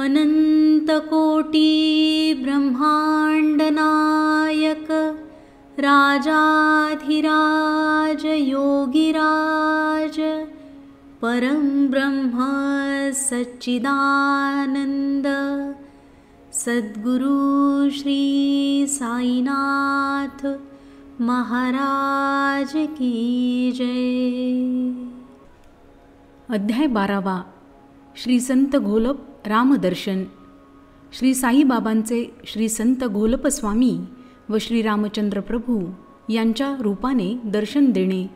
अनंतकोटी ब्रह्मांडनायक राजाधिराज योगिराज परम ब्रह्म सच्चिदानंद सद्गुरु श्री साईनाथ महाराज की जय। अध्याय 12 श्री संत घोलप रामदर्शन। श्री साईबाबांचे श्री संत घोलप स्वामी व श्री रामचंद्र प्रभू यांच्या रूपाने दर्शन देणे।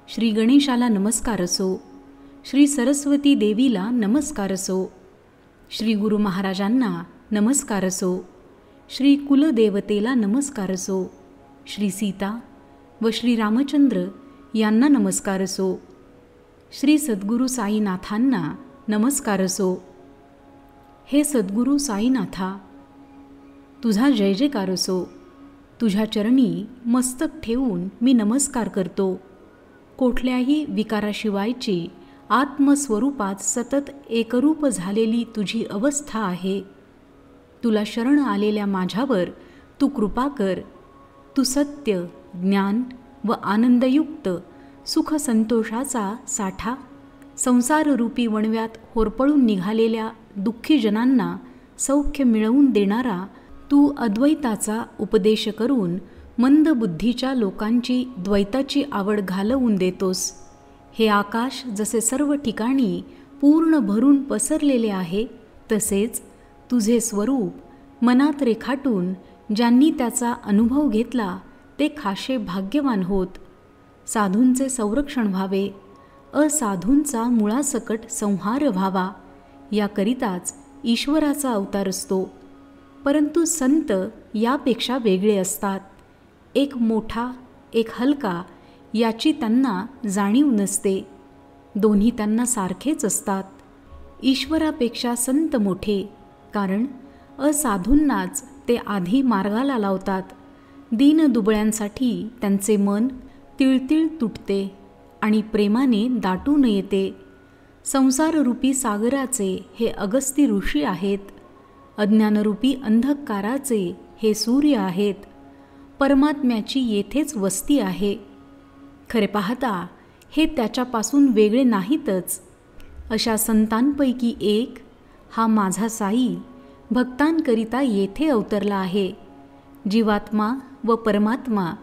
श्री गणेशाला नमस्कार असो, श्री सरस्वती देवीला नमस्कार असो, श्री गुरु महाराजांना नमस्कार असो, श्री कुलदेवतेला नमस्कार असो, श्री सीता व श्री रामचंद्र यांना नमस्कार असो, श्री सद्गुरु साईनाथांना नमस्कार असो। हे सद्गुरु साईनाथा, तुझा जय जयकार असो। तुझ्या चरणी मस्तक ठेवून मी नमस्कार करतो। कुठल्याही विकाराशिवायची आत्मस्वरूपात सतत एकरूप झालेली तुझी अवस्था आहे। तुला शरण आलेल्या माझ्यावर तू कृपा कर। तू सत्य, ज्ञान व आनंदयुक्त सुख संतोषाचा साठा, संसाररूपी वणव्यात होरपळून निघालेल्या दुःखी जनांना सौख्य मिळवून देणारा तू अद्वैताचा उपदेश करून मंदबुद्धीच्या लोकांची द्वैताची आवड घालवून देतोस। हे आकाश जसे सर्व ठिकाणी पूर्ण भरून पसरलेले आहे, तसेच तुझे स्वरूप मनात रेखाटून ज्यांनी त्याचा अनुभव घेतला ते खासे भाग्यवान होत। साधूंचे संरक्षण व्हावे, असाधूंचा मुळासकट संहार व्हावा, याकरिताच ईश्वराचा अवतार असतो। परंतु संत यापेक्षा वेगळे असतात। एक मोठा, एक हलका याची त्यांना जाणीव नसते। दोन्ही त्यांना सारखेच असतात। ईश्वरापेक्षा संत मोठे, कारण असाधूंनाच ते आधी मार्गाला लावतात। दीनदुबळ्यांसाठी त्यांचे मन तिळतिळ तुटते आणि प्रेमाने दाटून येते। संसाररूपी सागराचे हे अगस्ती ऋषी आहेत। अज्ञानरूपी अंधकाराचे हे सूर्य आहेत। परमात्म्याची येथेच वस्ती आहे। खरे पाहता हे त्याच्यापासून वेगळे नाहीतच। अशा संतांपैकी एक हा माझा साई भक्तांकरिता येथे अवतरला आहे। जीवात्मा व परमात्मा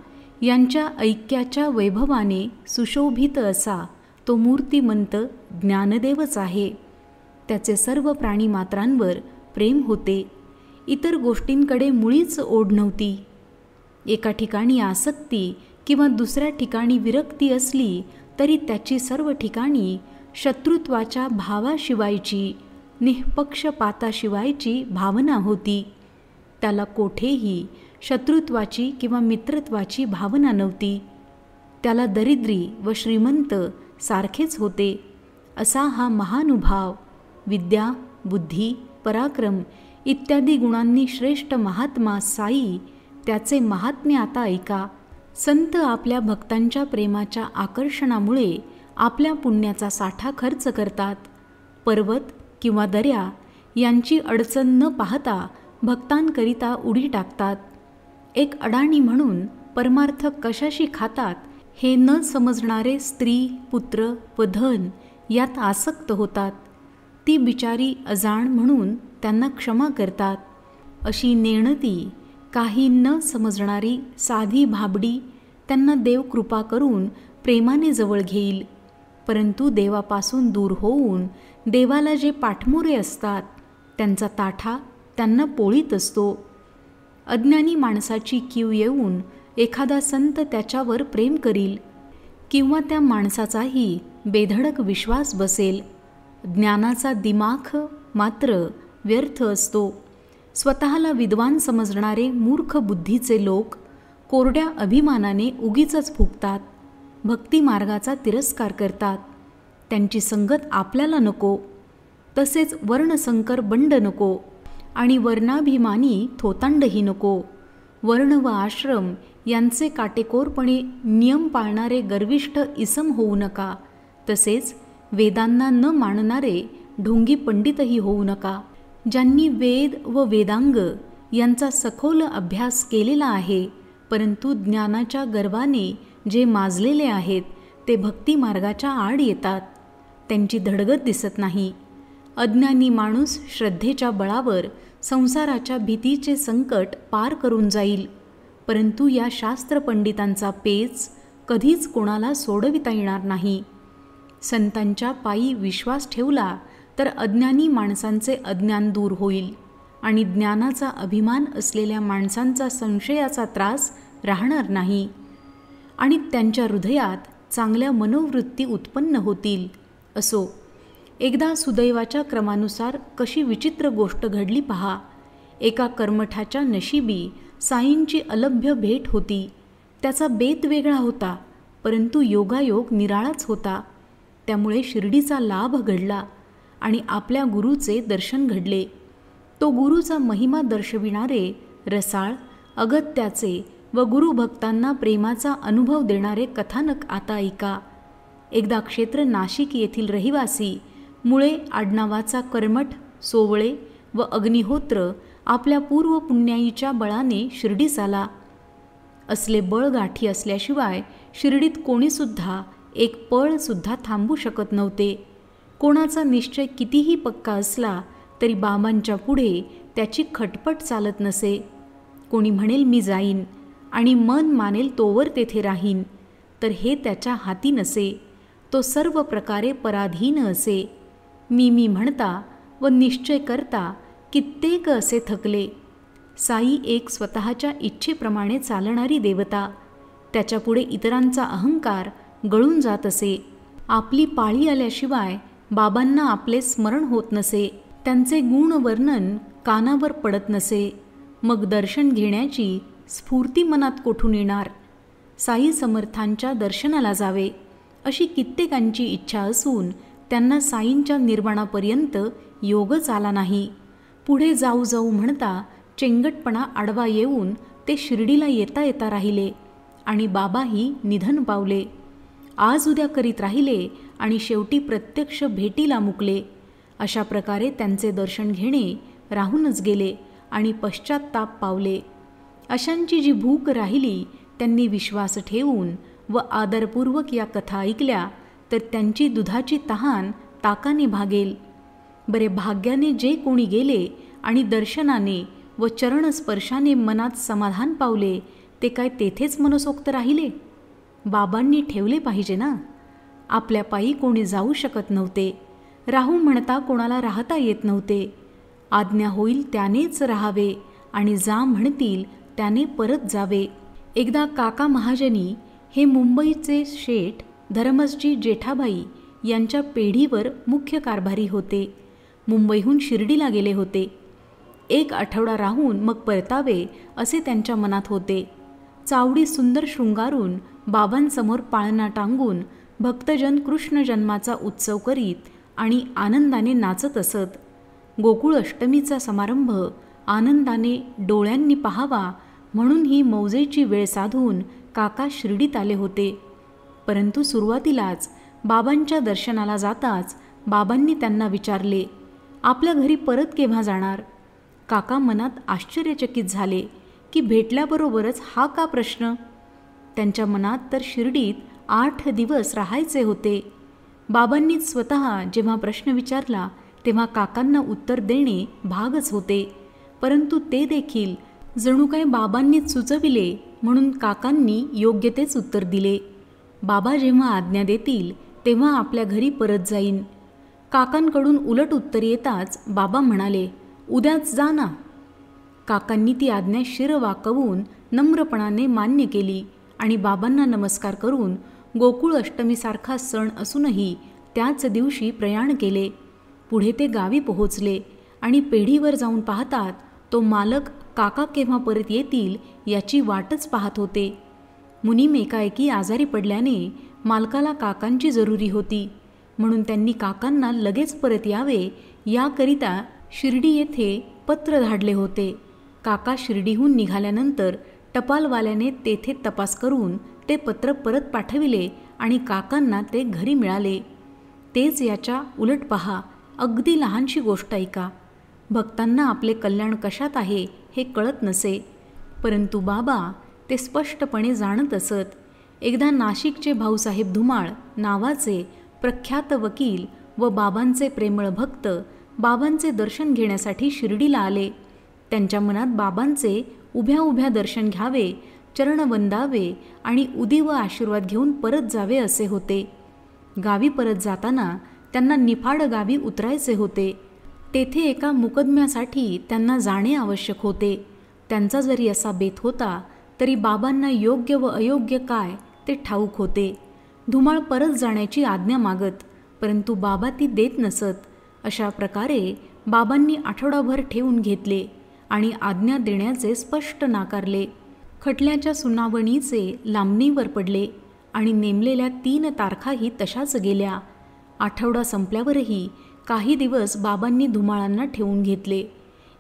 यांच्या ऐक्याच्या वैभवाने सुशोभित असा तो मूर्तिमंत ज्ञानदेवच आहे। त्याचे सर्व प्राणीमात्रांवर प्रेम होते। इतर गोष्टींकडे मुळीच ओढ नव्हती। एका ठिकाणी आसक्ती किंवा दुसऱ्या ठिकाणी विरक्ती असली तरी त्याची सर्व ठिकाणी शत्रुत्वाच्या भावाशिवायची, निःपक्षपाताशिवायची भावना होती। त्याला कोठेही शत्रुत्वाची किंवा मित्रत्वाची भावना नव्हती। त्याला दरिद्री व श्रीमंत सारखेच होते। असा हा महानुभाव विद्या, बुद्धी, पराक्रम इत्यादी गुणांनी श्रेष्ठ महात्मा साई, त्याचे महात्म्य आता ऐका। संत आपल्या भक्तांच्या प्रेमाच्या आकर्षणामुळे आपल्या पुण्याचा साठा खर्च करतात। पर्वत किंवा दऱ्या यांची अडचण न पाहता भक्तांकरिता उडी टाकतात। एक अडाणी म्हणून परमार्थ कशाशी खातात हे न समजणारे स्त्री, पुत्र व धन यात आसक्त होतात। ती बिचारी अजाण म्हणून त्यांना क्षमा करतात। अशी नेणती, काही न समजणारी साधी भाबडी त्यांना देव कृपा करून प्रेमाने जवळ घेईल। परंतु देवापासून दूर होऊन देवाला जे पाठमोरे असतात त्यांचा ताठा त्यांना पोळीत असतो। अज्ञानी माणसाची कीव येऊन एखादा संत त्याच्यावर प्रेम करील किंवा त्या माणसाचाही बेधडक विश्वास बसेल। ज्ञानाचा दिमाख मात्र व्यर्थ असतो। स्वतःला विद्वान समजणारे मूर्ख बुद्धीचे लोक कोरड्या अभिमानाने उगीचच फुगतात, भक्ती मार्गाचा तिरस्कार करतात। त्यांची संगत आपल्याला नको। तसेच वर्णसंकर बंड नको आणि वर्णाभिमानी थोतांडही नको। वर्ण व आश्रम यांचे काटेकोरपणे नियम पाळणारे गर्विष्ठ इसम होऊ नका। तसेच वेदांना न मानणारे ढोंगी पंडितही होऊ नका। ज्यांनी वेद व वेदांग यांचा सखोल अभ्यास केलेला आहे, परंतु ज्ञानाच्या गर्वाने जे माजलेले आहेत ते भक्ती मार्गाच्या आड येतात. त्यांची धडगत दिसत नाही. अज्ञानी माणूस श्रद्धेच्या बळावर संसाराच्या भीतीचे संकट पार करून जाईल, परंतु या शास्त्रपंडितांचा पेच कधीच कोणाला सोडविता येणार नाही. संतांच्या पायी विश्वास ठेवला तर अज्ञानी माणसांचे अज्ञान दूर होईल आणि ज्ञानाचा अभिमान असलेल्या माणसांचा संशयाचा त्रास राहणार नाही आणि त्यांच्या हृदयात चांगल्या मनोवृत्ती उत्पन्न होतील. असो, एकदा सुदैवाच्या क्रमानुसार कशी विचित्र गोष्ट घडली पहा. एका कर्मठाच्या नशिबी साईंची अलभ्य भेट होती. त्याचा बेत वेगळा होता, परंतु योगायोग निराळाच होता. त्यामुळे शिर्डीचा लाभ घडला आणि आपल्या गुरूचे दर्शन घडले. तो गुरूचा महिमा दर्शविणारे, रसाळ, अगत्याचे व गुरुभक्तांना प्रेमाचा अनुभव देणारे कथानक आता ऐका. एकदा क्षेत्र नाशिक येथील रहिवासी मुळे आडनावाचा कर्मठ, सोवळे व अग्निहोत्र आपल्या पूर्व पुण्याईच्या बळाने शिर्डीस आला. असले बळ गाठी असल्याशिवाय शिर्डीत कोणीसुद्धा एक पळसुद्धा थांबू शकत नव्हते. कोणाचा निश्चय कितीही पक्का असला तरी बाबांच्या पुढे त्याची खटपट चालत नसे. कोणी म्हणेल मी जाईन आणि मन मानेल तोवर तेथे राहीन, तर हे त्याच्या हाती नसे. तो सर्व प्रकारे पराधीन असे. मी म्हणता व निश्चय करता कित्येक असे थकले. साई एक स्वतःच्या इच्छेप्रमाणे चालणारी देवता. त्याच्यापुढे इतरांचा अहंकार गळून जात असे. आपली पाळी आल्याशिवाय बाबांना आपले स्मरण होत नसे. त्यांचे गुणवर्णन कानावर पडत नसे. मग दर्शन घेण्याची स्फूर्ती मनात कोठून येणार? साई समर्थांच्या दर्शनाला जावे अशी कित्येकांची इच्छा असून त्यांना साईंच्या निर्वाणापर्यंत योगच आला नाही. पुढे जाऊ जाऊ म्हणता चेंगटपणा आडवा येऊन ते शिर्डीला येता येता राहिले आणि बाबाही निधन पावले. आज उद्या करीत राहिले आणि शेवटी प्रत्यक्ष भेटीला मुकले. अशा प्रकारे त्यांचे दर्शन घेणे राहूनच गेले आणि पश्चात्ताप पावले. अशांची जी भूक राहिली त्यांनी विश्वास ठेवून व आदरपूर्वक या कथा ऐकल्या तर त्यांची दुधाची तहान ताकाने भागेल. बरे भाग्याने जे कोणी गेले आणि दर्शनाने व चरणस्पर्शाने मनात समाधान पावले ते काय तेथेच मनसोक्त राहिले? बाबांनी ठेवले पाहिजे ना. आपल्या पायी कोणी जाऊ शकत नव्हते. राहू म्हणता कोणाला राहता येत नव्हते. आज्ञा होईल त्यानेच राहावे आणि जा म्हणतील त्याने परत जावे. एकदा काका महाजनी हे मुंबईचे शेठ धर्मसजी जेठाबाई यांच्या पेढीवर मुख्य कारभारी होते. मुंबईहून शिर्डीला गेले होते. 1 आठवडा राहून मग परतावे असे त्यांच्या मनात होते. चावडी सुंदर शृंगारून बाबांसमोर पाळणा टांगून भक्तजन कृष्ण जन्माचा उत्सव करीत आणि आनंदाने नाचत असत. गोकुळ अष्टमीचा समारंभ आनंदाने डोळ्यांनी पाहावा म्हणून ही मौजेची वेळ साधून काका शिर्डीत आले होते. परंतु सुरुवातीलाच बाबांच्या दर्शनाला जाताच बाबांनी त्यांना विचारले, आपल्या घरी परत केव्हा जाणार? काका मनात आश्चर्यचकित झाले की भेटल्याबरोबरच हा का प्रश्न? त्यांच्या मनात तर शिर्डीत 8 दिवस राहायचे होते. बाबांनी स्वतः जेव्हा प्रश्न विचारला तेव्हा काकांना उत्तर देणे भागच होते. परंतु ते देखील जणू काय बाबांनीच सुचविले म्हणून काकांनी योग्य तेच उत्तर दिले. बाबा जेव्हा आज्ञा देतील तेव्हा आपल्या घरी परत जाईन. काकांकडून उलट उत्तर येताच बाबा म्हणाले, उद्याच जा ना. काकांनी ती आज्ञा शिर वाकवून नम्रपणाने मान्य केली आणि बाबांना नमस्कार करून गोकुळ अष्टमीसारखा सण असूनही त्याच दिवशी प्रयाण केले. पुढे ते गावी पोहोचले आणि पेढीवर जाऊन पाहतात तो मालक काका केव्हा परत येतील याची वाटच पाहत होते. मुनीम एकाएकी आजारी पडल्याने मालकाला काकांची जरुरी होती म्हणून त्यांनी काकांना लगेच परत यावे याकरिता शिर्डी येथे पत्र धाडले होते. काका शिर्डीहून निघाल्यानंतर टपालवाल्याने तेथे तपास करून ते पत्र परत पाठविले आणि काकांना ते घरी मिळाले. तेच याच्या उलट पहा, अगदी लहानशी गोष्ट ऐका. भक्तांना आपले कल्याण कशात आहे हे कळत नसे, परंतु बाबा ते स्पष्टपणे जाणत असत. एकदा नाशिकचे भाऊसाहेब धुमाळ नावाचे प्रख्यात वकील व बाबांचे प्रेमळ भक्त बाबांचे दर्शन घेण्यासाठी शिर्डीला आले. त्यांच्या मनात बाबांचे उभ्या उभ्या दर्शन घ्यावे, चरण वंदावे आणि उदी व आशीर्वाद घेऊन परत जावे असे होते. गावी परत जाताना त्यांना निफाड गावी उतरायचे होते. तेथे एका मुकदम्यासाठी त्यांना जाणे आवश्यक होते. त्यांचा जरी असा बेत होता तरी बाबांना योग्य व अयोग्य काय ते ठाऊक होते. धुमाळ परत जाण्याची आज्ञा मागत, परंतु बाबा ती देत नसत. अशा प्रकारे बाबांनी आठवडाभर ठेवून घेतले आणि आज्ञा देण्याचे स्पष्ट नाकारले. खटल्याच्या सुनावणीचे लांबणीवर पडले आणि नेमलेल्या 3 तारखाही तशाच गेल्या. आठवडा संपल्यावरही काही दिवस बाबांनी धुमाळांना ठेवून घेतले.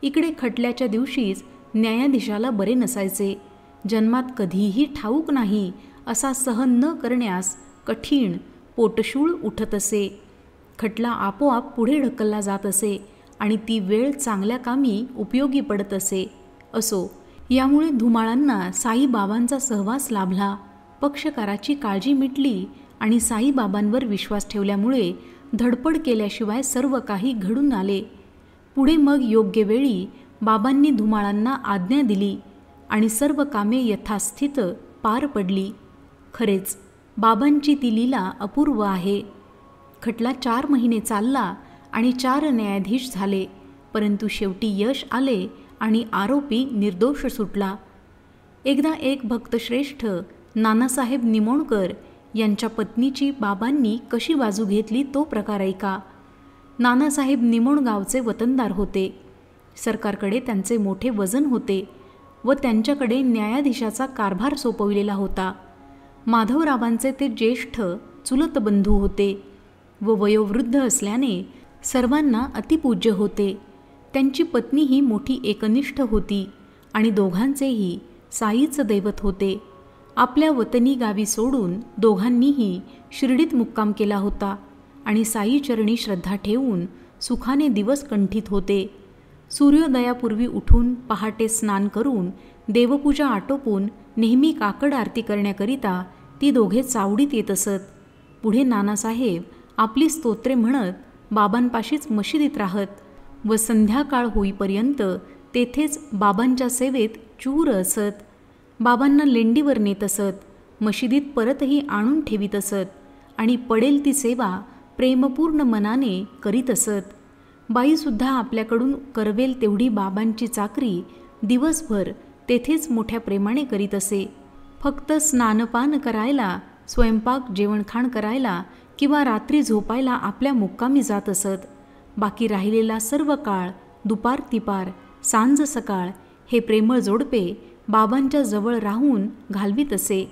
इकडे खटल्याच्या दिवशीच न्यायाधीशाला बरे नसायचे. जन्मात कधीही ठाऊक नाही असा सहन न करण्यास कठीण पोटशूळ उठत असे. खटला आपोआप पुढे ढकलला जात असे आणि ती वेळ चांगल्या कामी उपयोगी पडत असे. असो, यामुळे धुमाळांना साईबाबांचा सहवास लाभला. पक्षकाराची काळजी मिटली आणि साईबाबांवर विश्वास ठेवल्यामुळे धडपड केल्याशिवाय सर्व काही घडून आले. पुढे मग योग्य वेळी बाबांनी धुमाळांना आज्ञा दिली आणि सर्व कामे यथास्थित पार पडली. खरेच बाबांची ती लीला अपूर्व आहे. खटला 4 महिने चालला आणि 4 न्यायाधीश झाले, परंतु शेवटी यश आले आणि आरोपी निर्दोष सुटला. एकदा एक भक्तश्रेष्ठ नानासाहेब निमोणकर यांच्या पत्नीची बाबांनी कशी बाजू घेतली तो प्रकार ऐका. नानासाहेब निमोणगावचे वतनदार होते. सरकारकडे त्यांचे मोठे वजन होते व त्यांच्याकडे न्यायाधीशाचा कारभार सोपविलेला होता. माधवरावांचे ते ज्येष्ठ चुलत बंधू होते व वयोवृद्ध असल्याने सर्वांना अतिपूज्य होते. त्यांची पत्नीही मोठी एकनिष्ठ होती आणि दोघांचेही साईच दैवत होते. आपल्या वतनी गावी सोडून दोघांनीही शिर्डीत मुक्काम केला होता आणि साईचरणी श्रद्धा ठेवून सुखाने दिवस कंठित होते. सूर्योदयापूर्वी उठून पहाटे स्नान करून देवपूजा आटोपून नेहमी काकड आरती करण्याकरिता ती दोघे चावडीत येत असत. पुढे नानासाहेब आपली स्तोत्रे म्हणत बाबांपाशीच मशिदीत राहत व संध्याकाळ होईपर्यंत तेथेच बाबांच्या सेवेत चूर असत. बाबांना लेंडीवर नेत असत, मशिदीत परतही आणून ठेवीत असत आणि पडेल ती सेवा प्रेमपूर्ण मनाने करीत असत. बाईसुद्धा आपल्याकडून करवेल तेवढी बाबांची चाकरी दिवसभर तेथेच मोठ्या प्रेमाने करीत असे. फक्त स्नानपान करायला, स्वयंपाक जेवणखाण करायला किंवा रात्री झोपायला आपल्या मुक्कामी जात असत. बाकी राहिलेला सर्व काळ दुपार तिपार सांज सकाळ हे प्रेमळ जोडपे बाबांच्या जवळ राहून घालवीत असे.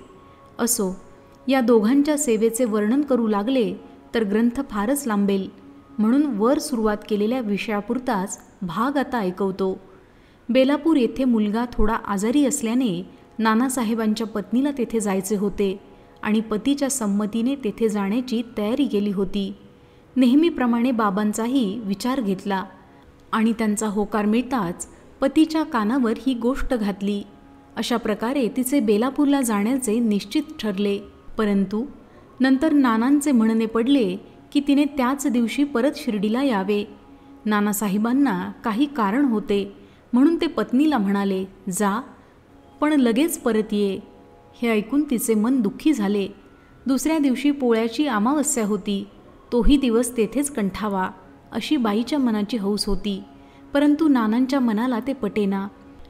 असो, या दोघांच्या सेवेचे वर्णन करू लागले तर ग्रंथ फारच लांबेल, म्हणून वर सुरुवात केलेल्या विषयापुरताच भाग आता ऐकवतो. बेलापूर येथे मुलगा थोडा आजारी असल्याने नानासाहेबांच्या पत्नीला तेथे जायचे होते आणि पतीच्या संमतीने तेथे जाण्याची तयारी केली होती. नेहमीप्रमाणे बाबांचाही विचार घेतला आणि त्यांचा होकार मिळताच पतीच्या कानावर ही गोष्ट घातली. अशा प्रकारे तिचे बेलापूरला जाण्याचे निश्चित ठरले. परंतु नंतर नानांचे म्हणणे पडले की तिने त्याच दिवशी परत शिर्डीला यावे. नानासाहेबांना काही कारण होते म्हणून ते पत्नीला म्हणाले, जा पण लगेच परत ये. हे ऐकून तिचे मन दुःखी झाले. दुसऱ्या दिवशी पोळ्याची अमावस्या होती. तोही दिवस तेथेच कंठावा अशी बाईच्या मनाची हौस होती, परंतु नानांच्या मनाला ते पटेना.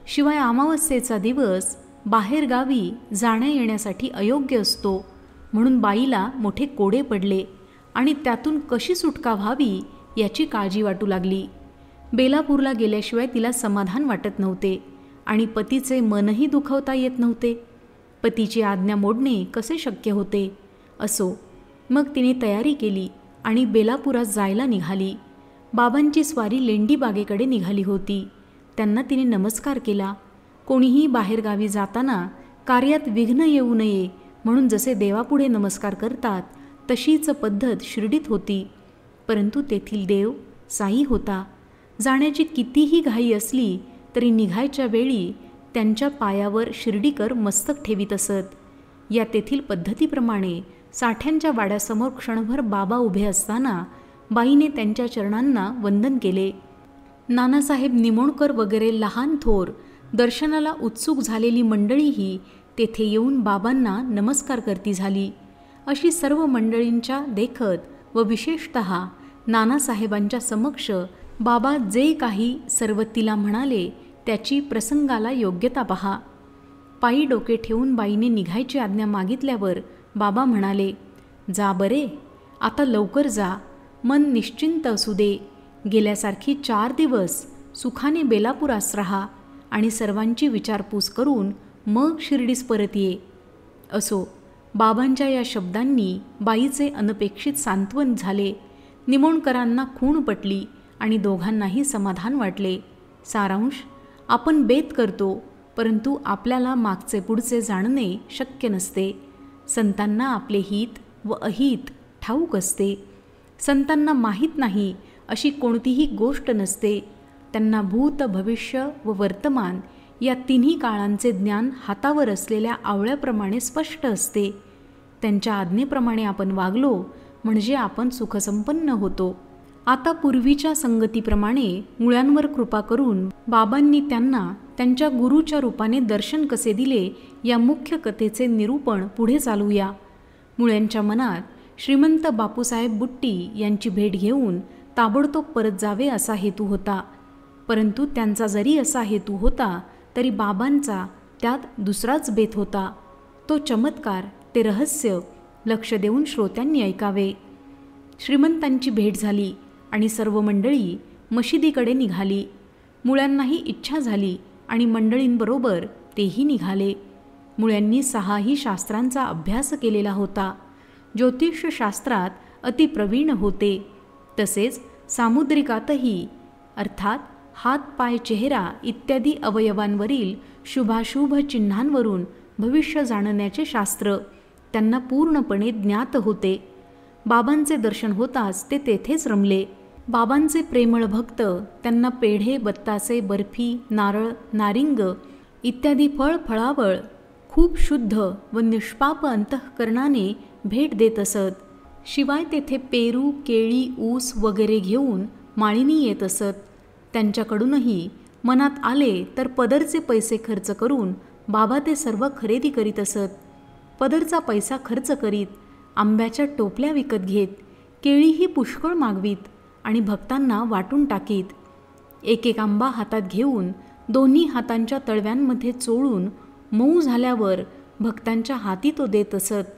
शिवाय अमावस्येचा दिवस बाहेरगावी जाण्या येण्यासाठी अयोग्य असतो म्हणून बाईला मोठे कोडे पडले आणि त्यातून कशी सुटका व्हावी याची काळजी वाटू लागली. बेलापूरला गेल्याशिवाय तिला समाधान वाटत नव्हते आणि पतीचे मनही दुखवता येत नव्हते. पतीची आज्ञा मोडणे कसे शक्य होते. असो, मग तिने तयारी केली आणि बेलापुरात जायला निघाली. बाबांची स्वारी लेंडी बागेकडे निघाली होती. त्यांना तिने नमस्कार केला. कोणीही बाहेरगावी जाताना कार्यात विघ्न येऊ नये म्हणून जसे देवापुढे नमस्कार करतात तशीच पद्धत शिर्डीत होती. परंतु तेथील देव साई होता. जाण्याची कितीही घाई असली तरी निघायच्या वेळी त्यांच्या पायावर शिर्डीकर मस्तक ठेवीत असत. या तेथील पद्धतीप्रमाणे साठ्यांच्या वाड्यासमोर क्षणभर बाबा उभे असताना बाईने त्यांच्या चरणांना वंदन केले. नानासाहेब निमोणकर वगैरे लहान थोर दर्शनाला उत्सुक झालेली मंडळीही तेथे येऊन बाबांना नमस्कार करती झाली. अशी सर्व मंडळींच्या देखत व विशेषत नानासाहेबांच्या समक्ष बाबा जे काही सरवतीला म्हणाले त्याची प्रसंगाला योग्यता पहा. पायी डोके ठेवून बाईने निघायची आज्ञा मागितल्यावर बाबा म्हणाले, जा बरे, आता लवकर जा, मन निश्चिंत असू दे. गेल्यासारखी 4 दिवस सुखाने बेलापुरास राहा आणि सर्वांची विचारपूस करून मग शिर्डीस परत ये. असो, बाबांच्या या शब्दांनी बाईचे अनपेक्षित सांत्वन झाले. निमोणकरांना खूण पटली आणि दोघांनाही समाधान वाटले. सारांश, आपण बेत करतो, परंतु आपल्याला मागचे पुढचे जाणणे शक्य नसते. संतांना आपले हित व अहित ठाऊक असते. संतांना माहीत नाही अशी कोणतीही गोष्ट नसते. त्यांना भूत, भविष्य व वर्तमान या तिन्ही काळांचे ज्ञान हातावर असलेल्या आवळ्याप्रमाणे स्पष्ट असते. त्यांच्या आज्ञेप्रमाणे आपण वागलो म्हणजे आपण सुखसंपन्न होतो. आता पूर्वीच्या संगतीप्रमाणे मुळ्यांवर कृपा करून बाबांनी त्यांना त्यांच्या गुरुच्या रूपाने दर्शन कसे दिले या मुख्य कथेचे निरूपण पुढे चालूया. मुळ्यांच्या मनात श्रीमंत बापूसाहेब बुट्टी यांची भेट घेऊन ताबडतोब परत जावे असा हेतू होता. परंतु त्यांचा जरी असा हेतू होता तरी बाबांचा त्यात दुसराच बेत होता. तो चमत्कार, ते रहस्य लक्ष देऊन श्रोत्यांनी ऐकावे. श्रीमंतांची भेट झाली आणि सर्व मंडळी मशिदीकडे निघाली. मुळ्यांनाही इच्छा झाली आणि मंडळींबरोबर तेही निघाले. मुळ्यांनी 6ही शास्त्रांचा अभ्यास केलेला होता. ज्योतिषशास्त्रात अतिप्रवीण होते. तसेच सामुद्रिकातही, अर्थात हात, पाय, चेहरा इत्यादी अवयवांवरील शुभाशुभ चिन्हांवरून भविष्य जाणण्याचे शास्त्र त्यांना पूर्णपणे ज्ञात होते. बाबांचे दर्शन होताच ते तेथेच रमले. बाबांचे प्रेमळ भक्त त्यांना पेढे, बत्तासे, बर्फी, नारळ, नारिंग इत्यादी फळफळावळ खूप शुद्ध व निष्पाप अंतःकरणाने भेट देत असत. शिवाय तेथे पेरू, केळी, ऊस वगैरे घेऊन माळीनी येत असत. त्यांच्याकडूनही मनात आले तर पदरचे पैसे खर्च करून बाबा ते सर्व खरेदी करीत असत. पदरचा पैसा खर्च करीत आंब्याच्या टोपल्या विकत घेत, केळीही पुष्कळ मागवीत आणि भक्तांना वाटून टाकीत. एक एक आंबा हातात घेऊन दोन्ही हातांच्या तळव्यांमध्ये चोळून मऊ झाल्यावर भक्तांच्या हाती तो देत असत.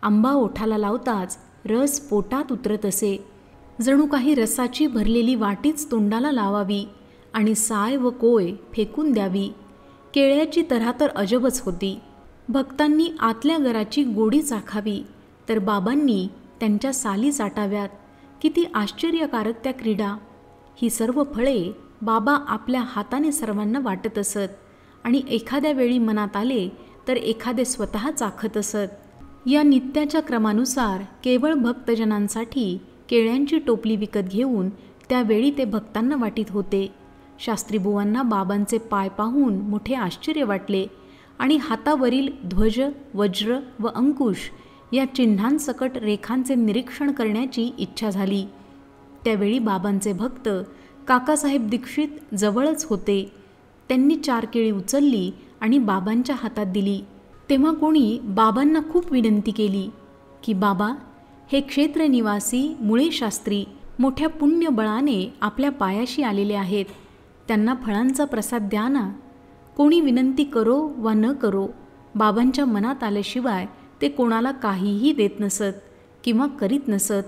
आंबा ओठाला लावताच रस पोटात उतरत असे. जणू काही रसाची भरलेली वाटीच तोंडाला लावावी आणि साय व कोय फेकून द्यावी. केळ्याची तऱ्हा तर अजबच होती. भक्तांनी आतल्या घराची गोडी चाखावी तर बाबांनी त्यांच्या साली चाटाव्यात. किती आश्चर्यकारक त्या क्रीडा! ही सर्व फळे बाबा आपल्या हाताने सर्वांना वाटत असत आणि एखाद्या वेळी मनात आले तर एखादे स्वतः चाखत असत. या नित्याच्या क्रमानुसार केवळ भक्तजनांसाठी केळ्यांची टोपली विकत घेऊन त्यावेळी ते भक्तांना वाटीत होते. शास्त्रीबुवांना बाबांचे पाय पाहून मोठे आश्चर्य वाटले आणि हातावरील ध्वज, वज्र व अंकुश या चिन्हांसकट रेखांचे निरीक्षण करण्याची इच्छा झाली. त्यावेळी बाबांचे भक्त काकासाहेब दीक्षित जवळच होते. त्यांनी 4 केळी उचलली आणि बाबांच्या हातात दिली. तेव्हा कोणी बाबांना खूप विनंती केली की बाबा, हे क्षेत्रनिवासी मुळे शास्त्री मोठ्या पुण्यबळाने आपल्या पायाशी आलेले आहेत. त्यांना फळांचा प्रसाद द्या ना. कोणी विनंती करो वा न करो, बाबांच्या मनात आल्याशिवाय ते कोणाला काहीही देत नसत किंवा करीत नसत.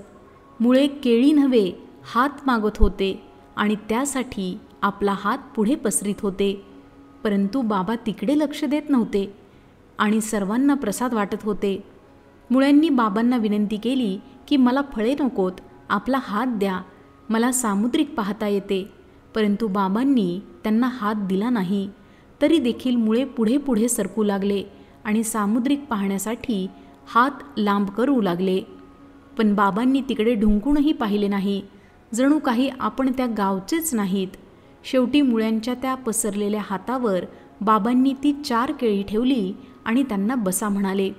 मुळे केळी नव्हे हात मागत होते आणि त्यासाठी आपला हात पुढे पसरीत होते. परंतु बाबा तिकडे लक्ष देत नव्हते आणि सर्वांना प्रसाद वाटत होते. मुळ्यांनी बाबांना विनंती केली की मला फळे नकोत, आपला हात द्या, मला सामुद्रिक पाहता येते. परंतु बाबांनी त्यांना हात दिला नाही. तरी देखील मुळे पुढे पुढे सरकू लागले आणि सामुद्रिक पाहण्यासाठी हात लांब करू लागले. पण बाबांनी तिकडे ढुंकूनही पाहिले नाही. जणू काही आपण त्या गावचेच नाहीत. शेवटी मुळ्यांच्या त्या पसरलेल्या हातावर बाबांनी ती 4 केळी ठेवली आणि त्यांना बसा म्हणाले.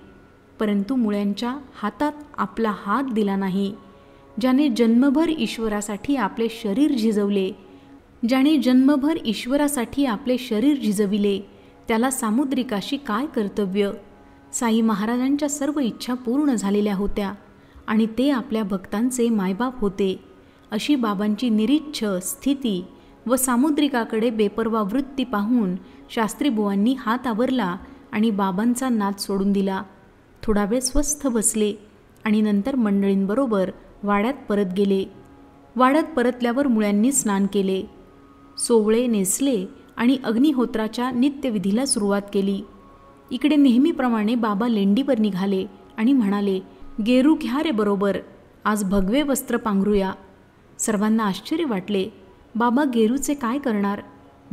परंतु मुळ्यांच्या हातात आपला हात दिला नाही. ज्याने जन्मभर ईश्वरासाठी आपले शरीर झिजवले, ज्याने जन्मभर ईश्वरासाठी आपले शरीर झिजविले, त्याला सामुद्रिकाशी काय कर्तव्य. साई महाराजांच्या सर्व इच्छा पूर्ण झालेल्या होत्या आणि ते आपल्या भक्तांचे मायबाप होते. अशी बाबांची निरीच्छ स्थिती व सामुद्रिकाकडे बेपर्वा वृत्ती पाहून शास्त्रीबुवांनी हात आवरला आणि बाबांचा नाद सोडून दिला. थोडा वेळ स्वस्थ बसले आणि नंतर मंडळींबरोबर वाड्यात परत गेले. वाड्यात परतल्यावर मुळ्यांनी स्नान केले, सोवळे नेसले आणि अग्निहोत्राच्या नित्यविधीला सुरुवात केली. इकडे नेहमीप्रमाणे बाबा लेंडीवर निघाले आणि म्हणाले, गेरू घ्या रे बरोबर, आज भगवे वस्त्र पांघरूया. सर्वांना आश्चर्य वाटले. बाबा गेरूचे काय करणार?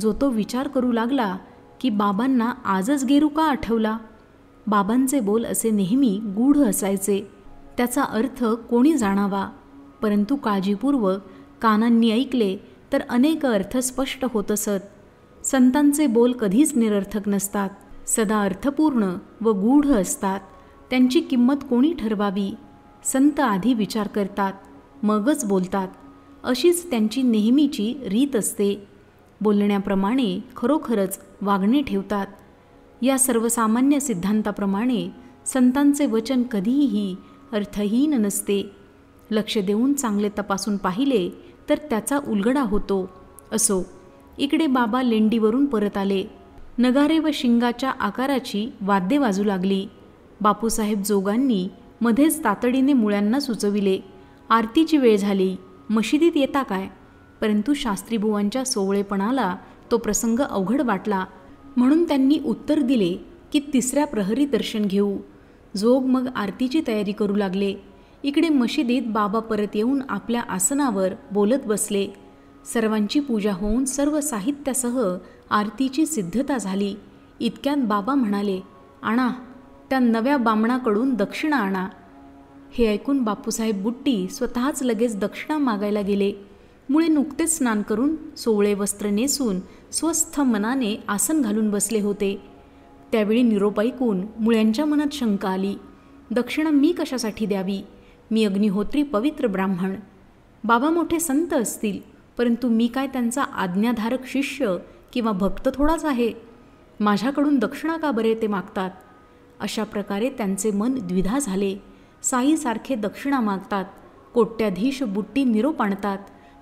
जो तो विचार करू लागला की बाबांना आजच गेरू का आठवला. बाबांचे बोल असे नेहमी गूढ असायचे. त्याचा अर्थ कोणी जाणावा, परंतु काळजीपूर्वक कानांनी ऐकले तर अनेक अर्थ स्पष्ट होत असत. संतांचे बोल कधीच निरर्थक नसतात, सदा अर्थपूर्ण व गूढ असतात. त्यांची किंमत कोणी ठरवावी? संत आधी विचार करतात, मगच बोलतात. अशीच त्यांची नेहमीची रीत असते. बोलण्याप्रमाणे खरोखरच वागणे ठेवतात. या सर्वसामान्य सिद्धांताप्रमाणे संतांचे वचन कधीही अर्थहीन नसते. लक्ष देऊन चांगले तपासून पाहिले तर त्याचा उलगडा होतो. असो, इकडे बाबा लेंडीवरून परत आले. नगारे व शिंगाच्या आकाराची वाद्ये वाजू लागली. बापूसाहेब जोगांनी मध्येच तातडीने मुळ्यांना सुचविले, आरतीची वेळ झाली, मशिदीत येता काय? परंतु शास्त्रीबुवांच्या सोवळेपणाला तो प्रसंग अवघड वाटला. म्हणून त्यांनी उत्तर दिले की 3ऱ्या प्रहरी दर्शन घेऊ. जोग मग आरतीची तयारी करू लागले. इकडे मशिदीत बाबा परत येऊन आपल्या आसनावर बोलत बसले. सर्वांची पूजा होऊन सर्व साहित्यासह आरतीची सिद्धता झाली. इतक्यात बाबा म्हणाले, आणा, त्या नव्या बामणाकडून दक्षिणा आणा. हे ऐकून बापूसाहेब बुट्टी स्वतःच लगेच दक्षिणा मागायला गेले. मुळे नुकतेच स्नान करून सोवळे वस्त्र नेसून स्वस्थ मनाने आसन घालून बसले होते. त्यावेळी निरोप ऐकून मुळ्यांच्या मनात शंका आली. दक्षिणा मी कशासाठी द्यावी? मी अग्निहोत्री पवित्र ब्राह्मण. बाबा मोठे संत असतील, परंतु मी काय त्यांचा आज्ञाधारक शिष्य किंवा भक्त थोडाच आहे. माझ्याकडून दक्षिणा का बरे ते मागतात? अशा प्रकारे त्यांचे मन द्विधा झाले. साईसारखे दक्षिणा मागतात, कोट्याधीश बुट्टी निरोप आणतात.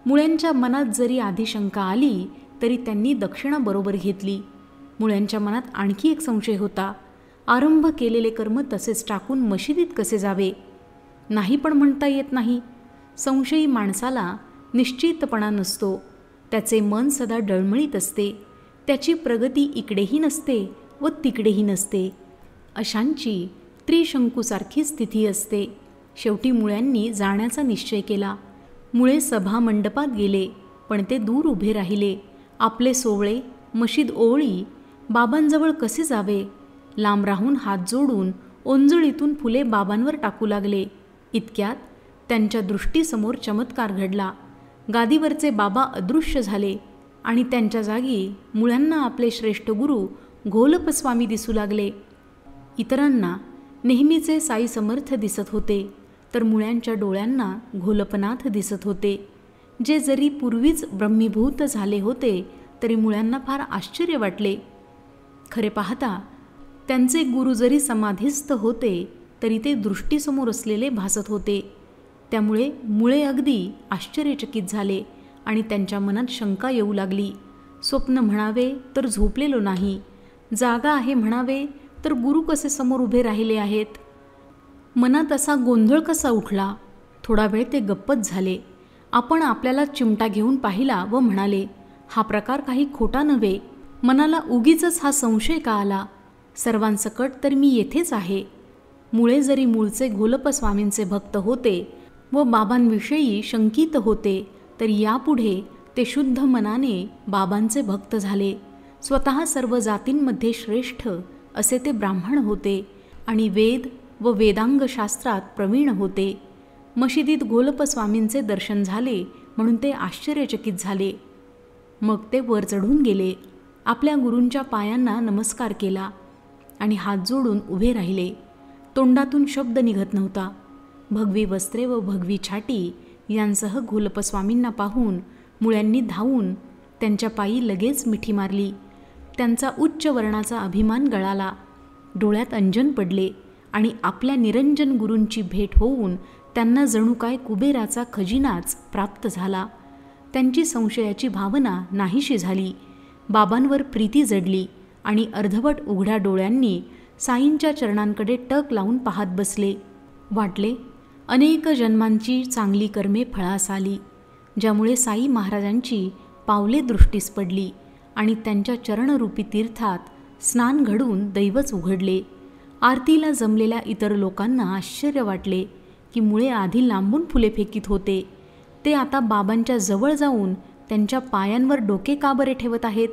मुळ्यांच्या मनात जरी आधी शंका आली तरी त्यांनी दक्षिणा बरोबर घेतली. मुळ्यांच्या मनात आणखी एक संशय होता. आरंभ केलेले कर्म तसेच टाकून मशिदीत कसे जावे? नाही पण म्हणता येत नाही. संशयी माणसाला निश्चितपणा नसतो. त्याचे मन सदा डळमळीत असते. त्याची प्रगती इकडेही नसते व तिकडेही नसते. अशांची त्रिशंकूसारखी स्थिती असते. शेवटी मुळ्यांनी जाण्याचा निश्चय केला. मुळे सभा मंडपात गेले, पण ते दूर उभे राहिले. आपले सोवळे मशीद ओवळी बाबांजवळ कसे जावे? लांब राहून हात जोडून ओंजळीतून फुले बाबांवर टाकू लागले. इतक्यात त्यांच्या दृष्टीसमोर चमत्कार घडला. गादीवरचे बाबा अदृश्य झाले आणि त्यांच्या जागी मुळ्यांना आपले श्रेष्ठ गुरु घोलपस्वामी दिसू लागले. इतरांना नेहमीचे साई समर्थ दिसत होते, तर मुळ्यांच्या डोळ्यांना घोलपनाथ दिसत होते, जे जरी पूर्वीच ब्रह्मीभूत झाले होते तरी मुळ्यांना फार आश्चर्य वाटले. खरे पाहता त्यांचे गुरु जरी समाधीस्थ होते तरी ते दृष्टीसमोर असलेले भासत होते. त्यामुळे मुळे अगदी आश्चर्यचकित झाले आणि त्यांच्या मनात शंका येऊ लागली. स्वप्न म्हणावे तर झोपलेलो नाही, जागा आहे म्हणावे तर गुरु कसे समोर उभे राहिले आहेत? मनात असा गोंधळ कसा उठला? थोडा वेळ ते गप्पच झाले. आपण आपल्याला चिमटा घेऊन पाहिला व म्हणाले, हा प्रकार काही खोटा नव्हे. मनाला उगीचच हा संशय का आला? सर्वांसकट तर मी येथेच आहे. मुळे जरी मूळचे घोलपस्वामींचे भक्त होते व बाबांविषयी शंकित होते, तर यापुढे ते शुद्ध मनाने बाबांचे भक्त झाले. स्वतः सर्व जातींमध्ये श्रेष्ठ असे ते ब्राह्मण होते आणि वेद व वेदांग शास्त्रात प्रवीण होते. मशिदीत घोलपस्वामींचे दर्शन झाले म्हणून ते आश्चर्यचकित झाले. मग ते वर चढून गेले, आपल्या गुरूंच्या पायांना नमस्कार केला आणि हात जोडून उभे राहिले. तोंडातून शब्द निघत नव्हता. भगवी वस्त्रे व भगवी छाटी यांसह घोलपस्वामींना पाहून मुळ्यांनी धावून त्यांच्या पायी लगेच मिठी मारली. त्यांचा उच्च वर्णाचा अभिमान गळाला. डोळ्यात अंजन पडले आणि आपल्या निरंजन गुरूंची भेट होऊन त्यांना जणू काय कुबेराचा खजिनाच प्राप्त झाला. त्यांची संशयाची भावना नाहीशी झाली. बाबांवर प्रीती जडली आणि अर्धवट उघड्या डोळ्यांनी साईंच्या चरणांकडे टक लावून पाहत बसले. वाटले अनेक जन्मांची चांगली कर्मे फळास आली, ज्यामुळे साई महाराजांची पावले दृष्टीस पडली आणि त्यांच्या चरणरूपी तीर्थात स्नान घडून दैवच उघडले. आरतीला जमलेल्या इतर लोकांना आश्चर्य वाटले की मुळे आधी लांबून फुले फेकीत होते, ते आता बाबांच्या जवळ जाऊन त्यांच्या पायांवर डोके का बरे ठेवत आहेत.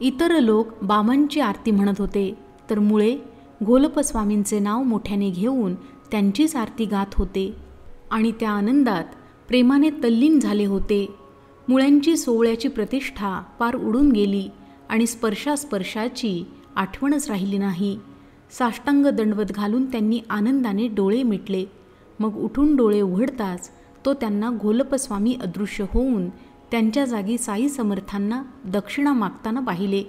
इतर लोक बाबांची आरती म्हणत होते, तर मुळे घोलपस्वामींचे नाव मोठ्याने घेऊन त्यांचीच आरती गात होते आणि त्या आनंदात प्रेमाने तल्लीन झाले होते. मुळ्यांची सोहळ्याची प्रतिष्ठा पार उडून गेली आणि स्पर्शास्पर्शाची आठवणच राहिली नाही. साष्टांग दंडवत घालून त्यांनी आनंदाने डोळे मिटले. मग उठून डोळे उघडताच तो त्यांना घोलपस्वामी अदृश्य होऊन त्यांच्या जागी साई समर्थांना दक्षिणा मागताना पाहिले.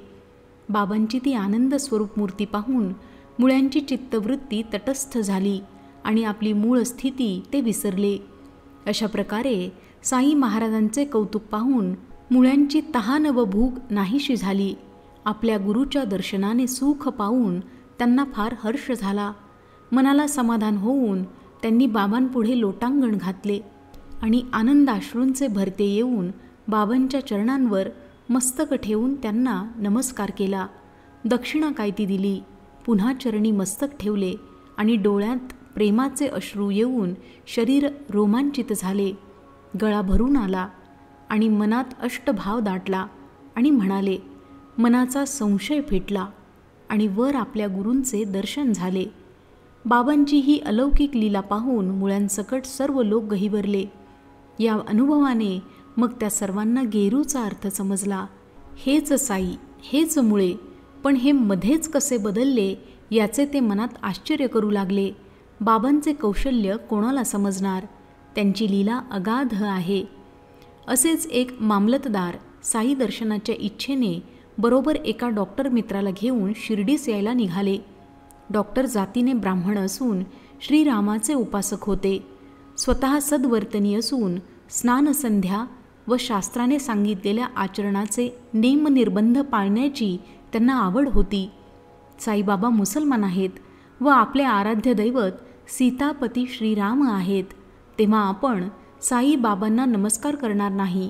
बाबांची ती आनंद स्वरूप मूर्ती पाहून मुळ्यांची चित्तवृत्ती तटस्थ झाली आणि आपली मूळ स्थिती ते विसरले. अशा प्रकारे साई महाराजांचे कौतुक पाहून मुळ्यांची तहान व भूक नाहीशी झाली. आपल्या गुरूच्या दर्शनाने सुख पाहून त्यांना फार हर्ष झाला. मनाला समाधान होऊन त्यांनी बाबांपुढे लोटांगण घातले आणि आनंदाश्रूंचे भरते येऊन बाबांच्या चरणांवर मस्तक ठेवून त्यांना नमस्कार केला. दक्षिणा काय ती दिली. पुन्हा चरणी मस्तक ठेवले आणि डोळ्यात प्रेमाचे अश्रू येऊन शरीर रोमांचित झाले. गळा भरून आला आणि मनात अष्टभाव दाटला आणि म्हणाले, मनाचा संशय फेटला आणि वर आपल्या गुरूंचे दर्शन झाले. बाबांची ही अलौकिक लीला पाहून मुळ्यांसकट सर्व लोक गहिवरले. या अनुभवाने मग त्या सर्वांना गेरूचा अर्थ समजला. हेच साई, हेच मुळे, पण हे मध्येच कसे बदलले याचे ते मनात आश्चर्य करू लागले. बाबांचे कौशल्य कोणाला समजणार, त्यांची लीला अगाध आहे. असेच एक मामलतदार साई दर्शनाच्या इच्छेने बरोबर एका डॉक्टर मित्राला घेऊन शिर्डीस यायला निघाले. डॉक्टर जातीने ब्राह्मण असून श्रीरामाचे उपासक होते. स्वतः सद्वर्तनी असून स्नानसंध्या व शास्त्राने सांगितलेल्या आचरणाचे नेमनिर्बंध पाळण्याची त्यांना आवड होती. साईबाबा मुसलमान आहेत व आपले आराध्य दैवत सीतापती श्रीराम आहेत, तेव्हा आपण साईबाबांना नमस्कार करणार नाही,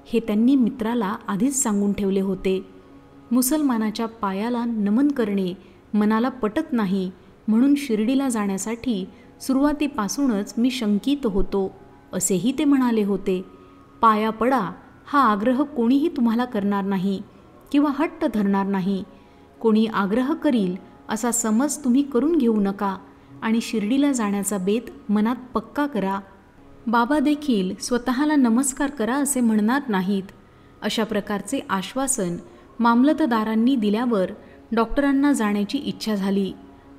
हे त्यांनी मित्राला आधीच सांगून ठेवले होते. मुसलमानाच्या पायाला नमन करणे मनाला पटत नाही, म्हणून शिर्डीला जाण्यासाठी सुरुवातीपासूनच मी शंकित होतो, असेही ते म्हणाले होते. पाया पडा हा आग्रह कोणीही तुम्हाला करणार नाही किंवा हट्ट धरणार नाही. कोणी आग्रह करील असा समज तुम्ही करून घेऊ नका आणि शिर्डीला जाण्याचा बेत मनात पक्का करा. बाबा देखील स्वतःला नमस्कार करा असे म्हणणार नाहीत. अशा प्रकारचे आश्वासन मामलतदारांनी दिल्यावर डॉक्टरांना जाण्याची इच्छा झाली.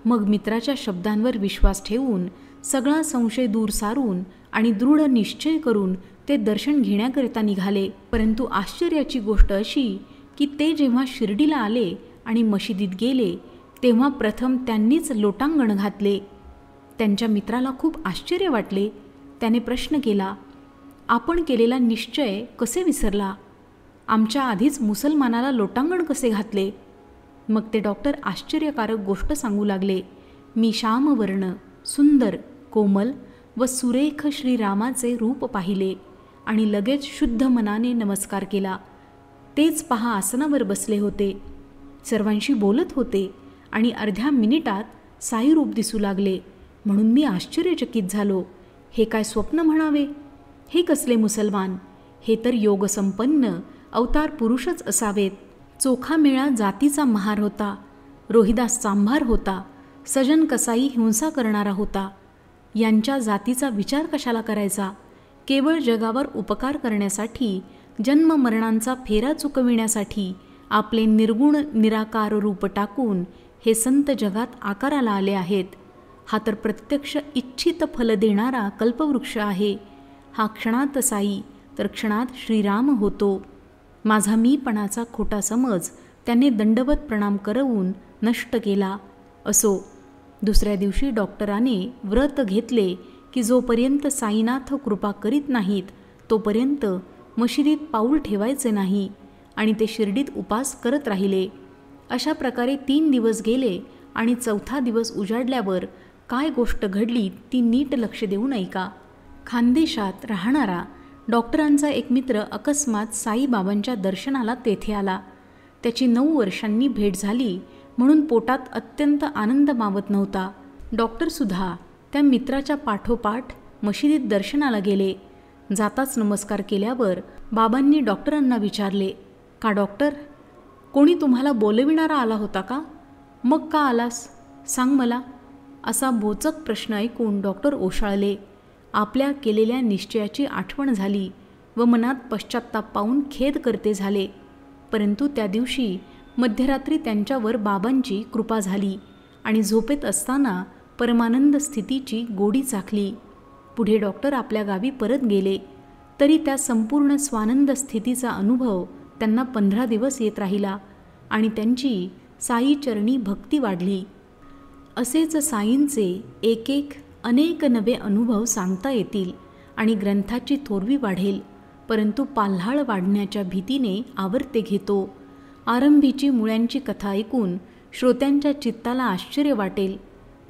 मग मित्राच्या शब्दांवर विश्वास ठेवून सगळा संशय दूर सारून आणि दृढ निश्चय करून ते दर्शन घेण्याकरिता निघाले. परंतु आश्चर्याची गोष्ट अशी की ते जेव्हा शिर्डीला आले आणि मशिदीत गेले तेव्हा प्रथम त्यांनीच लोटांगण घातले. त्यांच्या मित्राला खूप आश्चर्य वाटले. त्याने प्रश्न केला, आपण केलेला निश्चय कसे विसरला? आमच्या आधीच मुसलमानाला लोटांगण कसे घातले? मग ते डॉक्टर आश्चर्यकारक गोष्ट सांगू लागले. मी श्यामवर्ण, सुंदर, कोमल व सुरेख श्रीरामाचे रूप पाहिले आणि लगेच शुद्ध मनाने नमस्कार केला. तेच पहा आसनावर बसले होते, सर्वांशी बोलत होते आणि अर्ध्या मिनिटात साई रूप दिसू लागले. म्हणून मी आश्चर्यचकित झालो. हे काय स्वप्न म्हणावे? हे कसले मुसलमान? हे तर योगसंपन्न अवतार पुरुषच असावेत. चोखामेळा जातीचा महार होता, रोहिदास चांभार होता, सजन कसाई हिंसा करणारा होता. यांच्या जातीचा विचार कशाला करायचा? केवळ जगावर उपकार करण्यासाठी, जन्ममरणांचा फेरा चुकविण्यासाठी आपले निर्गुण निराकार रूप टाकून हे संत जगात आकाराला आले आहेत. हा तर प्रत्यक्ष इच्छित फल देणारा कल्पवृक्ष आहे. हा क्षणात साई तर क्षणात श्रीराम होतो. माझा मीपणाचा खोटा समज त्याने दंडवत प्रणाम करवून नष्ट केला. असो, दुसऱ्या दिवशी डॉक्टराने व्रत घेतले की जोपर्यंत साईनाथ कृपा करीत नाहीत तोपर्यंत मशिदीत पाऊल ठेवायचे नाही आणि ते शिर्डीत उपास करत राहिले. अशा प्रकारे 3 दिवस गेले आणि 4था दिवस उजाडल्यावर काय गोष्ट घडली ती नीट लक्ष देऊन ऐका. खानदेशात राहणारा डॉक्टरांचा एक मित्र अकस्मात साईबाबांच्या दर्शनाला तेथे आला. त्याची 9 वर्षांनी भेट झाली म्हणून पोटात अत्यंत आनंद मावत नव्हता. डॉक्टरसुद्धा त्या मित्राच्या पाठोपाठ मशिदीत दर्शनाला गेले. जाताच नमस्कार केल्यावर बाबांनी डॉक्टरांना विचारले, का डॉक्टर, कोणी तुम्हाला बोलविणारा आला होता का? मग का आलास, सांग मला. असा बोचक प्रश्न ऐकून डॉक्टर ओशाळले. आपल्या केलेल्या निश्चयाची आठवण झाली व मनात पश्चात्ताप पाहून खेद करते झाले. परंतु त्या दिवशी मध्यरात्री त्यांच्यावर बाबांची कृपा झाली आणि झोपेत असताना परमानंद स्थितीची गोडी चाखली. पुढे डॉक्टर आपल्या गावी परत गेले तरी त्या संपूर्ण स्वानंद स्थितीचा अनुभव त्यांना 15 दिवस येत राहिला आणि त्यांची साई चरणी भक्ती वाढली. असेच साईंचे एक एक अनेक नवे अनुभव सांगता येतील आणि ग्रंथाची थोरवी वाढेल, परंतु पाल्हाळ वाढण्याच्या भीतीने आवर्ते घेतो. आरंभीची मुळ्यांची कथा ऐकून श्रोत्यांच्या चित्ताला आश्चर्य वाटेल,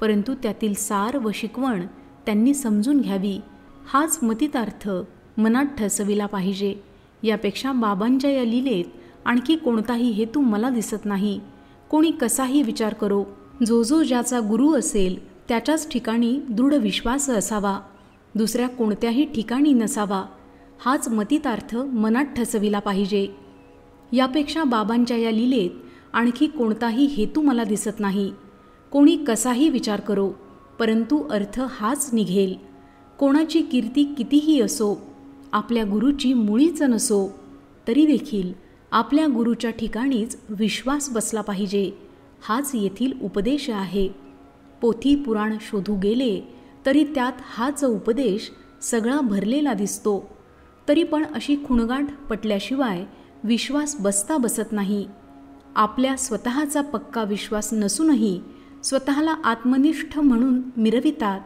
परंतु त्यातील सार व शिकवण त्यांनी समजून घ्यावी. हाच मतितार्थ मनात ठसविला पाहिजे. यापेक्षा बाबांच्या या लीलेत आणखी कोणताही हेतू मला दिसत नाही. कोणी कसाही विचार करो, जो जो ज्याचा गुरु असेल त्याच्याच ठिकाणी दृढ विश्वास असावा, दुसऱ्या कोणत्याही ठिकाणी नसावा. हाच मतितार्थ मनात ठसविला पाहिजे. यापेक्षा बाबांच्या या लीलेत आणखी कोणताही हेतू मला दिसत नाही. कोणी कसाही विचार करो, परंतु अर्थ हाच निघेल. कोणाची कीर्ती कितीही असो, आपल्या गुरुची मुळीच नसो, तरी देखील आपल्या गुरुच्या ठिकाणीच विश्वास बसला पाहिजे. हाच येथील उपदेश आहे. पोथी पुराण शोधू गेले तरी त्यात हाच उपदेश सगळा भरलेला दिसतो. तरी पण अशी खुणगाठ पटल्याशिवाय विश्वास बसत नाही. आपल्या स्वतःचा पक्का विश्वास नसूनही स्वतःला आत्मनिष्ठ म्हणून मिरवितात.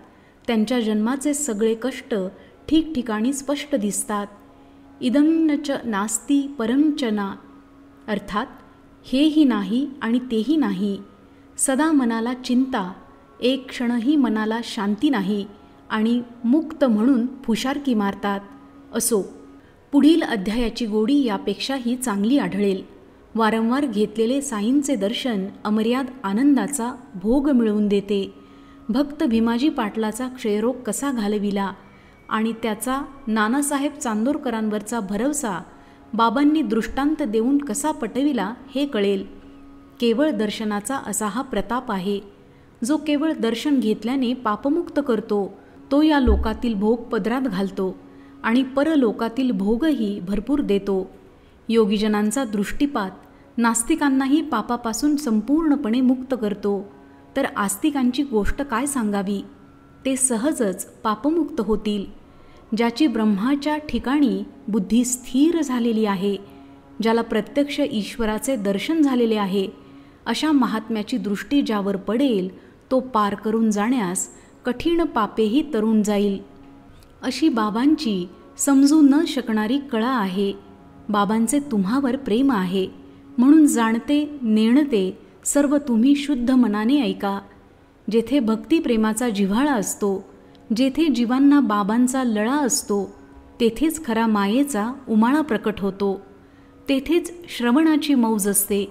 त्यांच्या जन्माचे सगळे कष्ट ठिकठिकाणी स्पष्ट दिसतात. इदं न च नास्ति परं च ना, अर्थात हेही नाही आणि तेही नाही. सदा मनाला चिंता, एक क्षणही मनाला शांती नाही आणि मुक्त म्हणून फुशारकी मारतात. असो, पुढील अध्यायाची गोडी यापेक्षाही चांगली आढळेल. वारंवार घेतलेले साईंचे दर्शन अमर्याद आनंदाचा भोग मिळवून देते. भक्त भीमाजी पाटलाचा क्षयरोग कसा घालविला आणि त्याचा नानासाहेब चांदोरकरांवरचा भरवसा बाबांनी दृष्टांत देऊन कसा पटविला हे कळेल. केवळ दर्शनाचा असा हा प्रताप आहे. जो केवळ दर्शन घेतल्याने पापमुक्त करतो तो या लोकातील भोग पदरात घालतो आणि परलोकातील भोगही भरपूर देतो. योगीजनांचा दृष्टिपात नास्तिकांनाही पापापासून संपूर्णपणे मुक्त करतो, तर आस्तिकांची गोष्ट काय सांगावी. ते सहजच पापमुक्त होतील. ज्याची ब्रह्माच्या ठिकाणी बुद्धी स्थिर झालेली आहे, ज्याला प्रत्यक्ष ईश्वराचे दर्शन झालेले आहे, अशा महात्म्याची दृष्टी ज्यावर पडेल तो पार करून जाण्यास कठीण पापेही तरून जाईल. अशी बाबांची समजू न शकणारी कळा आहे. बाबांचे तुम्हावर प्रेम आहे म्हणून जाणते नेणते सर्व तुम्ही शुद्ध मनाने ऐका. जेथे भक्तिप्रेमाचा जिव्हाळा असतो, जेथे जीवांना बाबांचा लळा असतो, तेथेच खरा मायेचा उमाळा प्रकट होतो. तेथेच श्रवणाची मौज असते.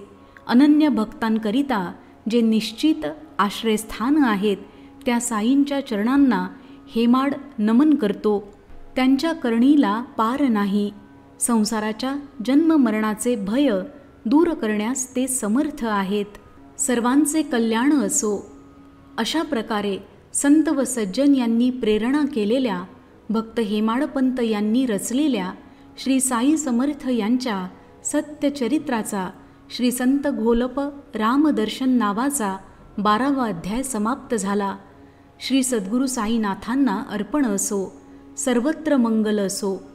अनन्य भक्तांकरिता जे निश्चित आश्रयस्थान आहेत त्या साईंच्या चरणांना हेमाड नमन करतो. त्यांच्या करणीला पार नाही. संसाराच्या जन्ममरणाचे भय दूर करण्यास ते समर्थ आहेत. सर्वांचे कल्याण असो. अशा प्रकारे संत व सज्जन यांनी प्रेरणा केलेल्या भक्त हेमाडपंत यांनी रचलेल्या श्री साई समर्थ यांच्या सत्यचरित्राचा श्री संत घोलप रामदर्शन नावाचा 12वा अध्याय समाप्त झाला. श्री सद्गुरू साईनाथांना अर्पण असो. सर्वत्र मंगल असो.